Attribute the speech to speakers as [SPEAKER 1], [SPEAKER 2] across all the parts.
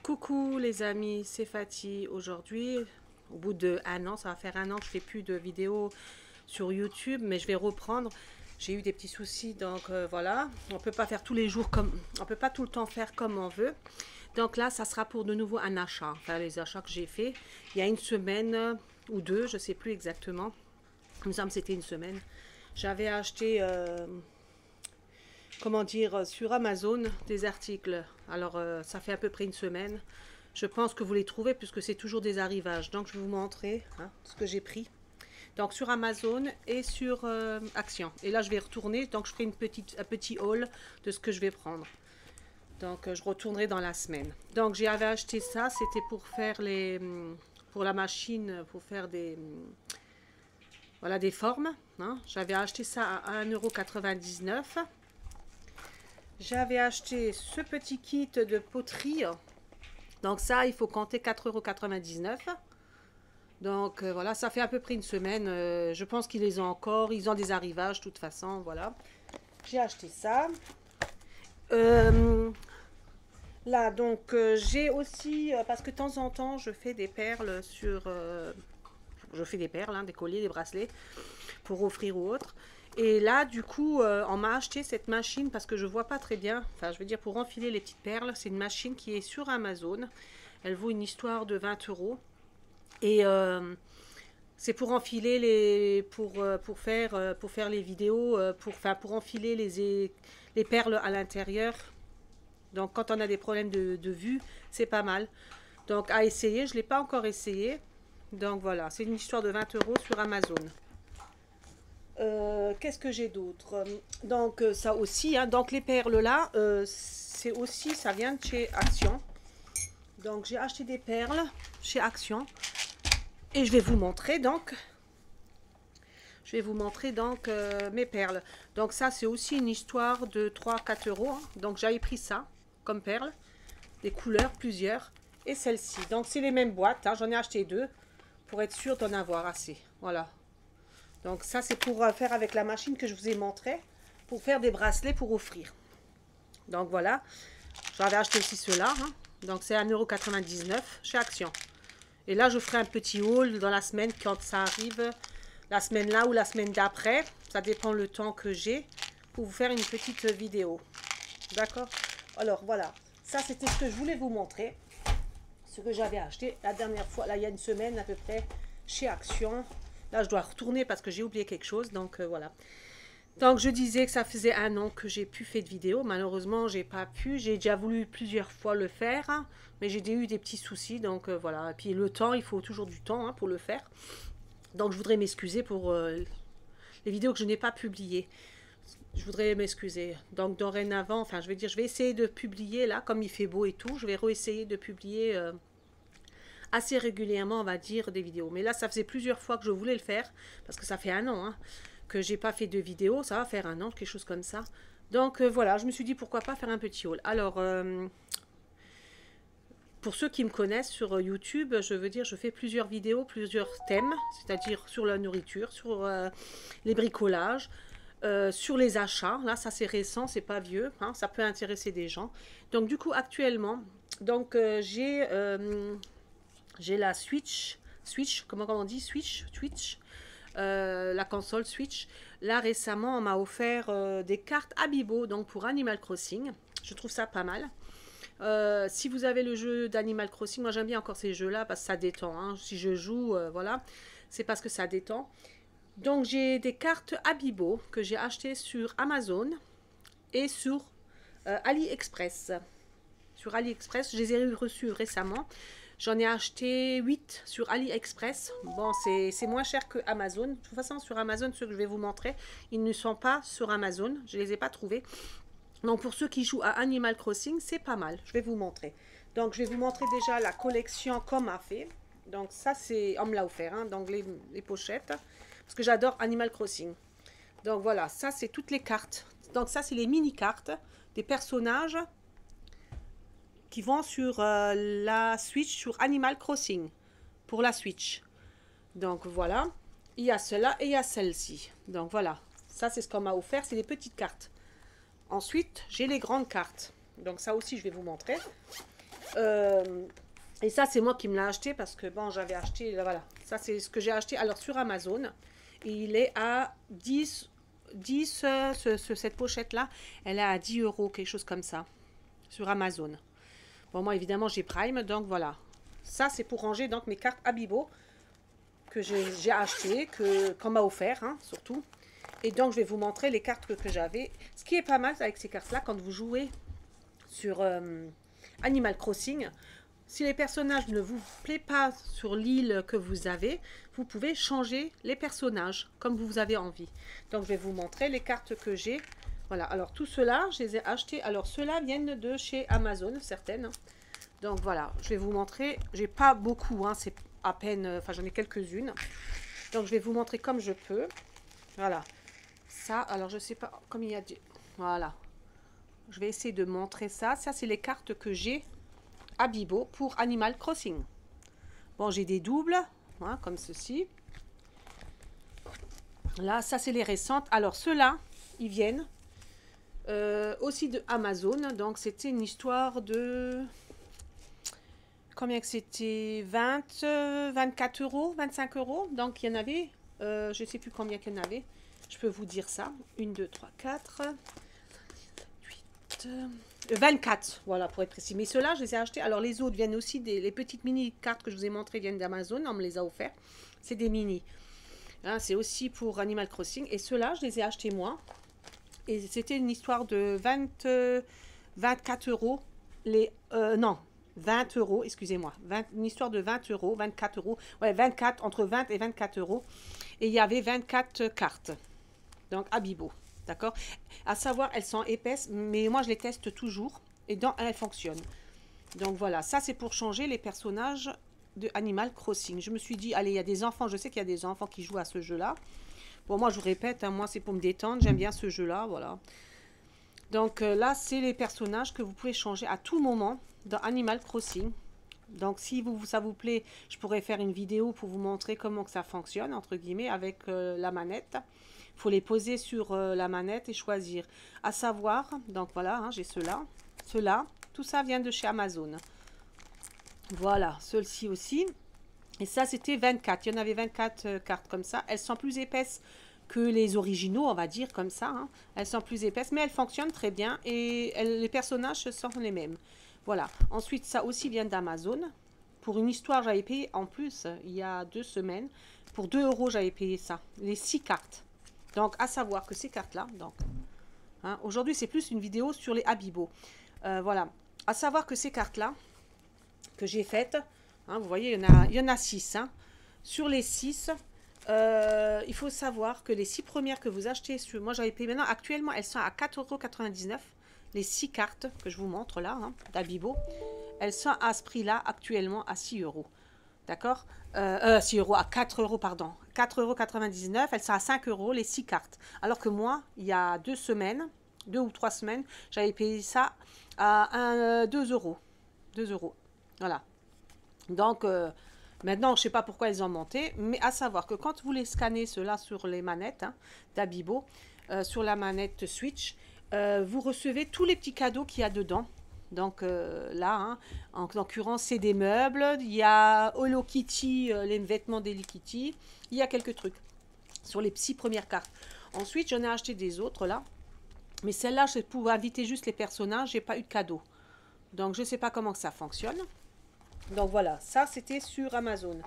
[SPEAKER 1] Coucou les amis, c'est Fatih. Aujourd'hui, au bout de un an, ça va faire un an que je fais plus de vidéos sur YouTube, mais je vais reprendre. J'ai eu des petits soucis, donc voilà. On peut pas faire tous les jours comme, on peut pas tout le temps faire comme on veut. Donc là, ça sera pour de nouveau un achat. Enfin, les achats que j'ai fait il y a une semaine ou deux, je sais plus exactement. Il me semble que c'était une semaine. J'avais acheté comment dire, sur Amazon des articles. Alors, ça fait à peu près une semaine. Je pense que vous les trouvez puisque c'est toujours des arrivages. Donc, je vais vous montrer ce que j'ai pris. Donc, sur Amazon et sur Action. Et là, je vais retourner. Donc, je ferai un petit haul de ce que je vais prendre. Donc, je retournerai dans la semaine. Donc, j'avais acheté ça. C'était pour faire pour la machine, pour faire voilà, des formes. J'avais acheté ça à 1,99 €. J'avais acheté ce petit kit de poterie. Donc ça, il faut compter 4,99 €. Donc voilà, ça fait à peu près une semaine. Je pense qu'ils les ont encore. Ils ont des arrivages, de toute façon. Voilà. J'ai acheté ça. Là, donc, j'ai aussi... parce que de temps en temps, je fais des perles sur... je fais des perles, des colliers, des bracelets, pour offrir ou autre. Et là, du coup, on m'a acheté cette machine parce que je vois pas très bien. Enfin, je veux dire, pour enfiler les petites perles, c'est une machine qui est sur Amazon. Elle vaut une histoire de 20 €. Et c'est pour enfiler pour faire les vidéos, pour enfiler les perles à l'intérieur. Donc, quand on a des problèmes de vue, c'est pas mal. Donc, à essayer, je l'ai pas encore essayé. Donc, voilà, c'est une histoire de 20 € sur Amazon. Qu'est-ce que j'ai d'autre? Donc ça aussi, donc les perles là, c'est aussi, ça vient de chez Action. Donc j'ai acheté des perles chez Action et je vais vous montrer donc. Mes perles. Donc ça c'est aussi une histoire de 3-4 €. Donc j'avais pris ça comme perles, des couleurs plusieurs et celle-ci. Donc c'est les mêmes boîtes. J'en ai acheté deux pour être sûr d'en avoir assez. Voilà. Donc ça, c'est pour faire avec la machine que je vous ai montré, pour faire des bracelets pour offrir. Donc voilà, j'avais acheté aussi ceux-là. Donc c'est 1,99 € chez Action. Et là, je ferai un petit haul dans la semaine quand ça arrive, la semaine là ou la semaine d'après. Ça dépend le temps que j'ai pour vous faire une petite vidéo. D'accord? Alors voilà, ça c'était ce que je voulais vous montrer. Ce que j'avais acheté la dernière fois, là il y a une semaine à peu près, chez Action. Là, je dois retourner parce que j'ai oublié quelque chose. Donc, voilà. Donc, je disais que ça faisait un an que j'ai pu faire de vidéo. Malheureusement, j'ai pas pu. J'ai déjà voulu plusieurs fois le faire. Mais j'ai eu des petits soucis. Donc, voilà. Et puis, le temps, il faut toujours du temps pour le faire. Donc, je voudrais m'excuser pour les vidéos que je n'ai pas publiées. Je voudrais m'excuser. Donc, dorénavant, enfin, je vais essayer de publier, là, comme il fait beau et tout. Je vais réessayer de publier... assez régulièrement, on va dire, des vidéos. Mais là, ça faisait plusieurs fois que je voulais le faire, parce que ça fait un an que j'ai pas fait de vidéo. Ça va faire un an, quelque chose comme ça. Donc voilà, je me suis dit pourquoi pas faire un petit haul. Alors, pour ceux qui me connaissent sur YouTube, je veux dire, je fais plusieurs vidéos, plusieurs thèmes, c'est-à-dire sur la nourriture, sur les bricolages, sur les achats. Là, ça c'est récent, c'est pas vieux, ça peut intéresser des gens. Donc du coup, actuellement, donc j'ai la Switch, comment on dit, Switch, la console Switch. Là, récemment, on m'a offert des cartes Amiibo, donc pour Animal Crossing. Je trouve ça pas mal. Si vous avez le jeu d'Animal Crossing, moi j'aime bien encore ces jeux-là parce que ça détend. Si je joue, voilà, c'est parce que ça détend. Donc j'ai des cartes Amiibo que j'ai achetées sur Amazon et sur AliExpress. Sur AliExpress, je les ai reçues récemment. J'en ai acheté 8 sur AliExpress. Bon, c'est moins cher que Amazon. De toute façon, sur Amazon, ceux que je vais vous montrer, ils ne sont pas sur Amazon. Je ne les ai pas trouvés. Donc, pour ceux qui jouent à Animal Crossing, c'est pas mal. Je vais vous montrer. Donc, je vais vous montrer déjà la collection qu'on m'a fait. Donc, ça, c'est... On me l'a offert, donc les pochettes. Parce que j'adore Animal Crossing. Donc, voilà. Ça, c'est toutes les cartes. Donc, ça, c'est les mini-cartes des personnages qui vont sur la Switch, sur Animal Crossing, pour la Switch. Donc voilà, il y a cela et il y a celle-ci. Donc voilà, ça c'est ce qu'on m'a offert, c'est les petites cartes. Ensuite, j'ai les grandes cartes. Donc ça aussi, je vais vous montrer. Et ça, c'est moi qui me l'ai acheté parce que bon, j'avais acheté, voilà. Ça, c'est ce que j'ai acheté alors sur Amazon. Et il est à 10 cette pochette-là, elle est à 10 euros, quelque chose comme ça, sur Amazon. Bon, moi, évidemment, j'ai Prime, donc voilà. Ça, c'est pour ranger donc mes cartes Abibo que j'ai achetées, qu'on m'a offert, hein, surtout. Et donc, je vais vous montrer les cartes que j'avais. Ce qui est pas mal avec ces cartes-là, quand vous jouez sur Animal Crossing, si les personnages ne vous plaisent pas sur l'île que vous avez, vous pouvez changer les personnages comme vous avez envie. Donc, je vais vous montrer les cartes que j'ai. Voilà, alors tout cela, je les ai achetés. Alors, ceux-là viennent de chez Amazon, certaines. Donc, voilà, je vais vous montrer. J'ai pas beaucoup, hein, c'est à peine, enfin, j'en ai quelques-unes. Donc, je vais vous montrer comme je peux. Voilà. Ça, alors, je sais pas, comme il y a... Voilà. Je vais essayer de montrer ça. Ça, c'est les cartes que j'ai Abibo pour Animal Crossing. Bon, j'ai des doubles, hein, comme ceci. Là, ça, c'est les récentes. Alors, ceux-là, ils viennent aussi de Amazon. Donc, c'était une histoire de... Combien que c'était 24 euros, 25 euros. Donc, il y en avait, je ne sais plus combien qu'il y en avait. Je peux vous dire ça. 1, 2, 3, 4, 8... 24, voilà, pour être précis. Mais ceux-là, je les ai achetés. Alors, les autres viennent aussi les petites mini-cartes que je vous ai montrées viennent d'Amazon. On me les a offerts. C'est des mini. Hein, c'est aussi pour Animal Crossing. Et ceux-là, je les ai achetés moi. Et c'était une histoire de 24 euros. Non, 20 euros, excusez-moi. Une histoire de 20 euros, 24 euros. Ouais, 24, entre 20 et 24 euros. Et il y avait 24 cartes. Donc, Abibo. D'accord? À savoir, elles sont épaisses, mais moi, je les teste toujours. Et donc, elles fonctionnent. Donc, voilà. Ça, c'est pour changer les personnages de Animal Crossing. Je me suis dit, allez, il y a des enfants. Je sais qu'il y a des enfants qui jouent à ce jeu-là. Bon, moi, je vous répète, hein, moi, c'est pour me détendre. J'aime bien ce jeu-là, voilà. Donc, là, c'est les personnages que vous pouvez changer à tout moment dans Animal Crossing. Donc, si ça vous plaît, je pourrais faire une vidéo pour vous montrer comment que ça fonctionne, entre guillemets, avec la manette. Il faut les poser sur la manette et choisir. À savoir, donc voilà, hein, j'ai ceux-là. Ceux-là, tout ça vient de chez Amazon. Voilà, ceux-ci aussi. Et ça, c'était 24. Il y en avait 24 cartes comme ça. Elles sont plus épaisses que les originaux, on va dire, comme ça. Hein. Elles sont plus épaisses, mais elles fonctionnent très bien. Et les personnages sont les mêmes. Voilà. Ensuite, ça aussi vient d'Amazon. Pour une histoire, j'avais payé en plus, il y a 2 semaines. Pour 2 euros, j'avais payé ça. Les 6 cartes. Donc, à savoir que ces cartes-là, donc, hein, aujourd'hui, c'est plus une vidéo sur les Abibo. Voilà. À savoir que ces cartes-là, que j'ai faites, hein, vous voyez, il y en a 6. Hein. Sur les 6, il faut savoir que les 6 premières que vous achetez, moi j'avais payé maintenant, actuellement, elles sont à 4,99 €. Les 6 cartes que je vous montre là, hein, d'Abibo, elles sont à ce prix-là, actuellement, à 6 €. D'accord 6 euros, à 4 euros, pardon. 4,99 €, elles sont à 5 € les 6 cartes. Alors que moi, il y a 2 semaines, 2 ou 3 semaines, j'avais payé ça à 2 €. 2 €. Voilà. Donc, maintenant, je ne sais pas pourquoi ils ont monté, mais à savoir que quand vous les scannez cela sur les manettes hein, d'Abibo, sur la manette Switch, vous recevez tous les petits cadeaux qu'il y a dedans. Donc là, hein, en l'occurrence, c'est des meubles. Il y a Hello Kitty, les vêtements d'Hello Kitty. Il y a quelques trucs sur les 6 premières cartes. Ensuite, j'en ai acheté des autres là. Mais celle-là, c'est pour inviter juste les personnages. J'ai pas eu de cadeau. Donc, je ne sais pas comment ça fonctionne. Donc, voilà. Ça, c'était sur Amazon.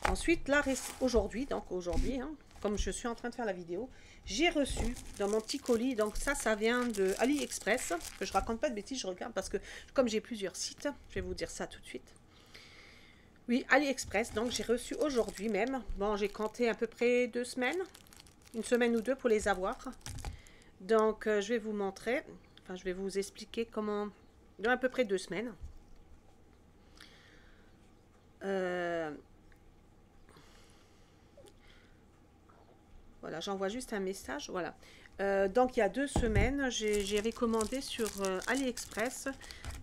[SPEAKER 1] Ensuite, là, aujourd'hui, hein, comme je suis en train de faire la vidéo, j'ai reçu dans mon petit colis, donc ça vient de AliExpress, que je raconte pas de bêtises, je regarde parce que comme j'ai plusieurs sites, je vais vous dire ça tout de suite. Oui, AliExpress, donc j'ai reçu aujourd'hui même, bon j'ai compté à peu près 2 semaines, une semaine ou 2 pour les avoir. Donc je vais vous montrer, enfin je vais vous expliquer comment, dans à peu près 2 semaines. Voilà, j'envoie juste un message. Voilà. Donc, il y a 2 semaines, j'avais commandé sur AliExpress.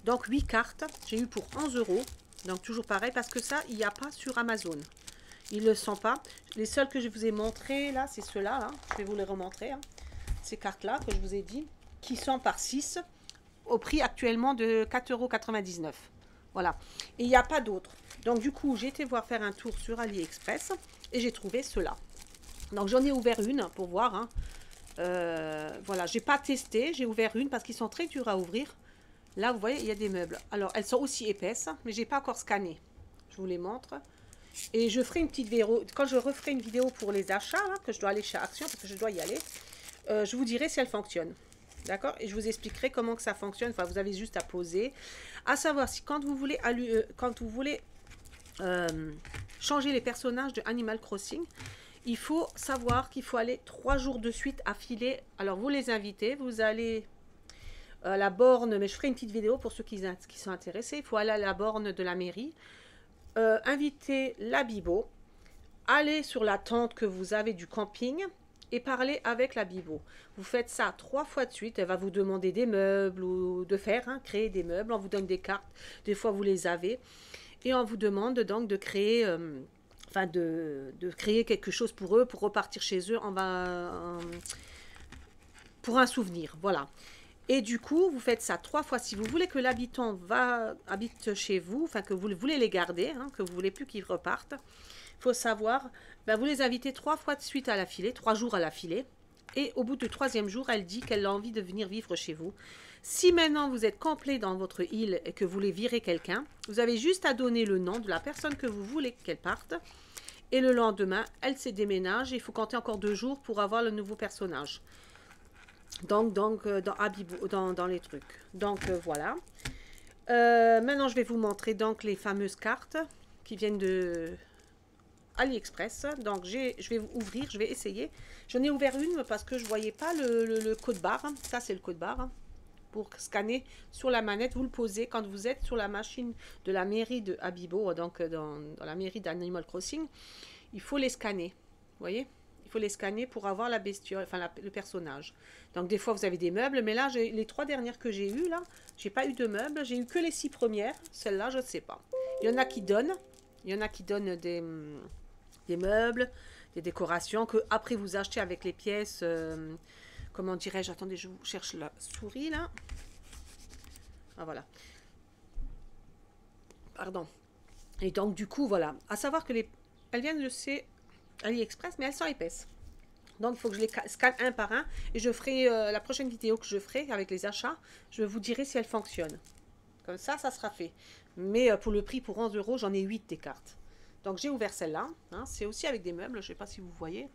[SPEAKER 1] Donc, 8 cartes. J'ai eu pour 11 €. Donc, toujours pareil, parce que ça, il n'y a pas sur Amazon. Ils ne le sont pas. Les seuls que je vous ai montrés, là, c'est ceux-là. Là. Je vais vous les remontrer. Hein. Ces cartes-là, que je vous ai dit, qui sont par 6, au prix actuellement de 4,99 €. Voilà. Et il n'y a pas d'autres. Donc du coup, j'ai été voir faire un tour sur AliExpress et j'ai trouvé cela. Donc j'en ai ouvert une pour voir. Hein. Voilà, j'ai pas testé, j'ai ouvert une parce qu'ils sont très durs à ouvrir. Là, vous voyez, il y a des meubles. Alors, elles sont aussi épaisses, mais j'ai pas encore scanné. Je vous les montre. Et je ferai une petite vidéo, quand je referai une vidéo pour les achats, là, que je dois aller chez Action, parce que je dois y aller, je vous dirai si elle fonctionne. D'accord? Et je vous expliquerai comment que ça fonctionne. Enfin, vous avez juste à poser. À savoir, si quand vous voulez, changer les personnages de Animal Crossing, il faut savoir qu'il faut aller 3 jours de suite affilés. Alors, vous les invitez, vous allez à la borne, mais je ferai une petite vidéo pour ceux qui sont intéressés. Il faut aller à la borne de la mairie, inviter la Bibo, aller sur la tente que vous avez du camping et parler avec la Bibo. Vous faites ça 3 fois de suite. Elle va vous demander des meubles ou de faire, hein, créer des meubles. On vous donne des cartes. Des fois, vous les avez. Et on vous demande donc de créer... enfin, de créer quelque chose pour eux, pour repartir chez eux pour un souvenir. Voilà. Et du coup, vous faites ça 3 fois. Si vous voulez que l'habitant habite chez vous, enfin que vous voulez les garder, hein, que vous ne voulez plus qu'ils repartent, il faut savoir, ben, vous les invitez 3 fois de suite à l'affilée, 3 jours à l'affilée. Et au bout du 3e jour, elle dit qu'elle a envie de venir vivre chez vous. Si maintenant vous êtes complet dans votre île et que vous voulez virer quelqu'un, vous avez juste à donner le nom de la personne que vous voulez qu'elle parte. Et le lendemain, elle se déménage et il faut compter encore 2 jours pour avoir le nouveau personnage. Donc dans les trucs. Donc voilà. Maintenant, je vais vous montrer donc les fameuses cartes qui viennent de AliExpress. Donc je vais ouvrir, je vais essayer. J'en ai ouvert une parce que je ne voyais pas le code barre. Ça, c'est le code barre. Pour scanner sur la manette, vous le posez quand vous êtes sur la machine de la mairie de Abibo, donc dans la mairie d'Animal Crossing. Il faut les scanner. Vous voyez ? Il faut les scanner pour avoir la bestiole, enfin le personnage. Donc des fois vous avez des meubles, mais là les 3 dernières que j'ai eues là, j'ai pas eu de meubles, j'ai eu que les 6 premières. Celle-là je ne sais pas. Il y en a qui donnent, des meubles, des décorations que après vous achetez avec les pièces. Comment dirais-je? Attendez, je vous cherche la souris là. Ah voilà. Pardon. Et donc du coup voilà, à savoir que elles viennent de chez AliExpress, mais elles sont épaisses. Donc, il faut que je les scanne un par un. Et je ferai la prochaine vidéo que je ferai avec les achats. Je vous dirai si elles fonctionnent. Comme ça, ça sera fait. Mais pour le prix, pour 11 €, j'en ai 8 des cartes. Donc, j'ai ouvert celle-là. Hein. C'est aussi avec des meubles. Je ne sais pas si vous voyez.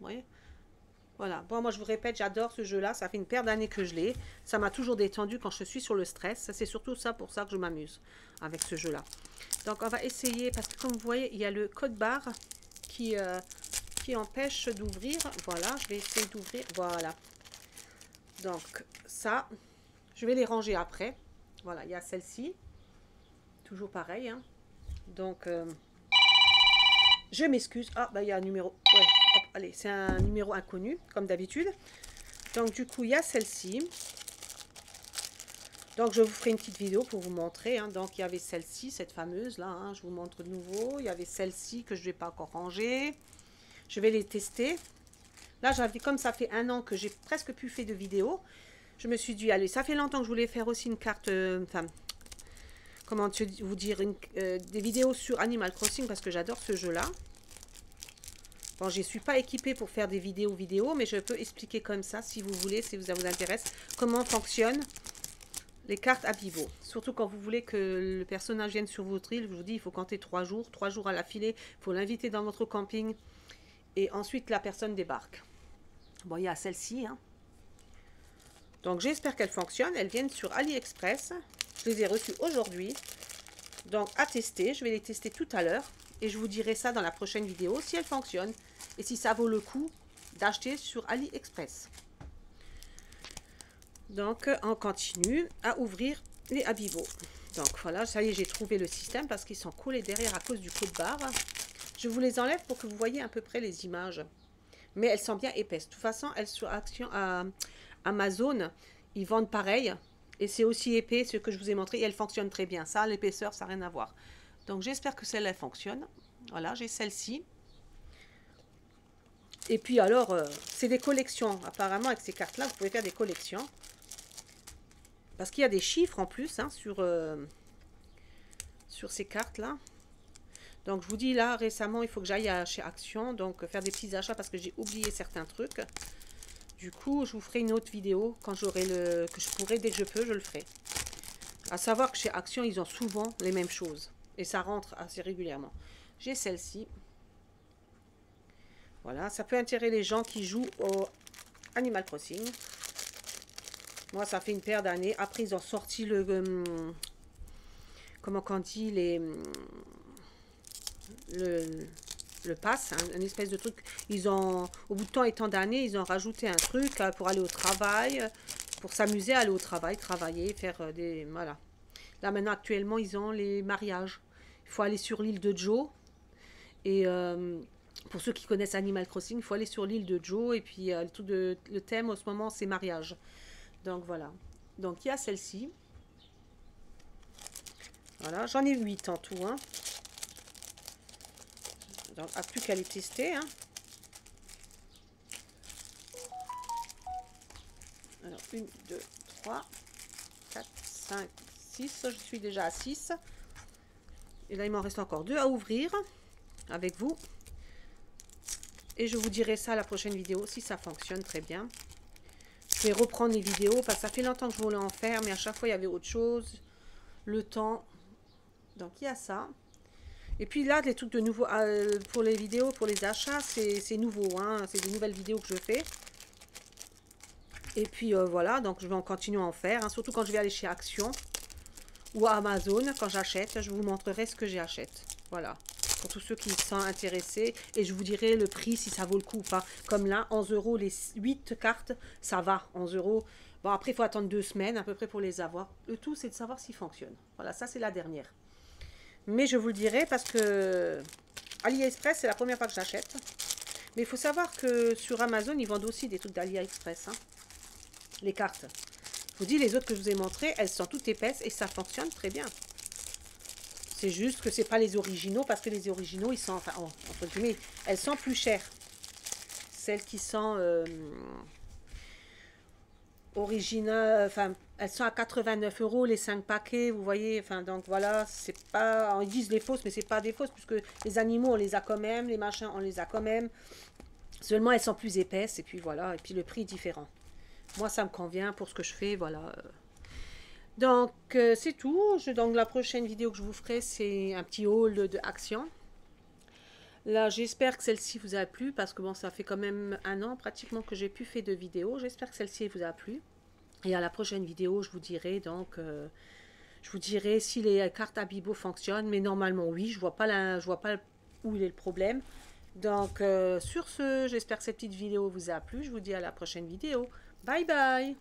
[SPEAKER 1] Voilà. Bon, moi, je vous répète, j'adore ce jeu-là. Ça fait une paire d'années que je l'ai. Ça m'a toujours détendu quand je suis sur le stress. C'est surtout ça pour ça que je m'amuse avec ce jeu-là. Donc, on va essayer. Parce que comme vous voyez, il y a le code barre qui empêche d'ouvrir. Voilà, je vais essayer d'ouvrir. Voilà. Donc, ça, je vais les ranger après. Voilà, il y a celle-ci. Toujours pareil. Hein. Donc, je m'excuse. Ah, bah, il y a un numéro. Ouais, hop, allez, c'est un numéro inconnu, comme d'habitude. Donc, du coup, il y a celle-ci. Donc, je vous ferai une petite vidéo pour vous montrer. Hein. Donc, il y avait celle-ci, cette fameuse-là. Hein. Je vous montre de nouveau. Il y avait celle-ci que je ne vais pas encore ranger. Je vais les tester. Là, j'avais, comme ça fait 1 an que j'ai presque plus fait de vidéos, je me suis dit, allez, ça fait longtemps que je voulais faire aussi une carte, enfin, comment vous dire, des vidéos sur Animal Crossing parce que j'adore ce jeu-là. Bon, je ne suis pas équipée pour faire des vidéos, mais je peux expliquer comme ça, si vous voulez, si ça vous intéresse, comment fonctionnent les cartes Abibo. Surtout quand vous voulez que le personnage vienne sur votre île, je vous dis, il faut compter 3 jours, 3 jours à l'affilée, il faut l'inviter dans votre camping. Et ensuite, la personne débarque. Bon, il y a celle-ci. Hein. Donc, j'espère qu'elles fonctionnent. Elles viennent sur AliExpress. Je les ai reçues aujourd'hui. Donc, à tester. Je vais les tester tout à l'heure. Et je vous dirai ça dans la prochaine vidéo, si elles fonctionnent. Et si ça vaut le coup d'acheter sur AliExpress. Donc, on continue à ouvrir les Abibo. Donc, voilà. Ça y est, j'ai trouvé le système parce qu'ils sont collés derrière à cause du code barre. Je vous les enlève pour que vous voyez à peu près les images. Mais elles sont bien épaisses. De toute façon, elles sont Action à Amazon. Ils vendent pareil. Et c'est aussi épais ce que je vous ai montré. Et elles fonctionnent très bien. Ça, l'épaisseur, ça n'a rien à voir. Donc, j'espère que celle-là fonctionne. Voilà, j'ai celle-ci. Et puis alors, c'est des collections. Apparemment, avec ces cartes-là, vous pouvez faire des collections. Parce qu'il y a des chiffres en plus hein, sur sur ces cartes là. Donc je vous dis là récemment il faut que j'aille chez Action, donc faire des petits achats parce que j'ai oublié certains trucs. Du coup je vous ferai une autre vidéo quand j'aurai que je pourrai, dès que je peux je le ferai. À savoir que chez Action ils ont souvent les mêmes choses et ça rentre assez régulièrement. J'ai celle-ci. Voilà, ça peut intéresser les gens qui jouent au Animal Crossing. Moi ça fait une paire d'années. Après ils ont sorti le comment qu'on dit, le pass, un espèce de truc. Ils ont, au bout de temps et tant d'années, ils ont rajouté un truc pour aller au travail, pour s'amuser à aller au travail, travailler, faire des... Voilà. Là maintenant, actuellement, ils ont les mariages. Il faut aller sur l'île de Joe. Et pour ceux qui connaissent Animal Crossing, il faut aller sur l'île de Joe. Et puis, le thème en ce moment, c'est mariage. Donc voilà. Donc il y a celle-ci. Voilà, j'en ai 8 en tout. Hein. Donc, à plus qu'à les tester. Hein. Alors, 1, 2, 3, 4, 5, 6. Je suis déjà à 6. Et là, il m'en reste encore 2 à ouvrir avec vous. Et je vous dirai ça à la prochaine vidéo, si ça fonctionne très bien. Je vais reprendre les vidéos, parce que ça fait longtemps que je voulais en faire, mais à chaque fois, il y avait autre chose. Le temps. Donc, il y a ça. Et puis là, les trucs de nouveau, pour les vidéos, pour les achats, c'est nouveau. Hein, c'est des nouvelles vidéos que je fais. Et puis voilà, donc je vais en continuer à en faire. Hein, surtout quand je vais aller chez Action ou à Amazon, quand j'achète, je vous montrerai ce que j'achète. Voilà, pour tous ceux qui sont intéressés. Et je vous dirai le prix, si ça vaut le coup ou pas. Comme là, 11 €, les 8 cartes, ça va, 11 €. Bon, après, il faut attendre 2 semaines à peu près pour les avoir. Le tout, c'est de savoir s'ils fonctionnent. Voilà, ça, c'est la dernière. Mais je vous le dirai parce que AliExpress, c'est la première fois que j'achète. Mais il faut savoir que sur Amazon, ils vendent aussi des trucs d'AliExpress. Hein. Les cartes. Je vous dis, les autres que je vous ai montrées, elles sont toutes épaisses et ça fonctionne très bien. C'est juste que ce n'est pas les originaux parce que les originaux, ils sont, enfin, entre guillemets, elles sont plus chères. Celles qui sont originales, enfin, elles sont à 89 € les 5 paquets, vous voyez, enfin, donc voilà, c'est pas, ils disent les fausses, mais c'est pas des fausses, puisque les animaux, on les a quand même, les machins, on les a quand même, seulement elles sont plus épaisses, et puis voilà, et puis le prix est différent. Moi, ça me convient pour ce que je fais, voilà. Donc, c'est tout. Donc, la prochaine vidéo que je vous ferai, c'est un petit haul de Action. Là, j'espère que celle-ci vous a plu, parce que bon, ça fait quand même un an pratiquement que j'ai plus fait de vidéo. J'espère que celle-ci vous a plu. Et à la prochaine vidéo, je vous dirai donc, je vous dirai si les cartes Amiibo fonctionnent. Mais normalement, oui, je vois pas où il est le problème. Donc, sur ce, j'espère que cette petite vidéo vous a plu. Je vous dis à la prochaine vidéo. Bye bye!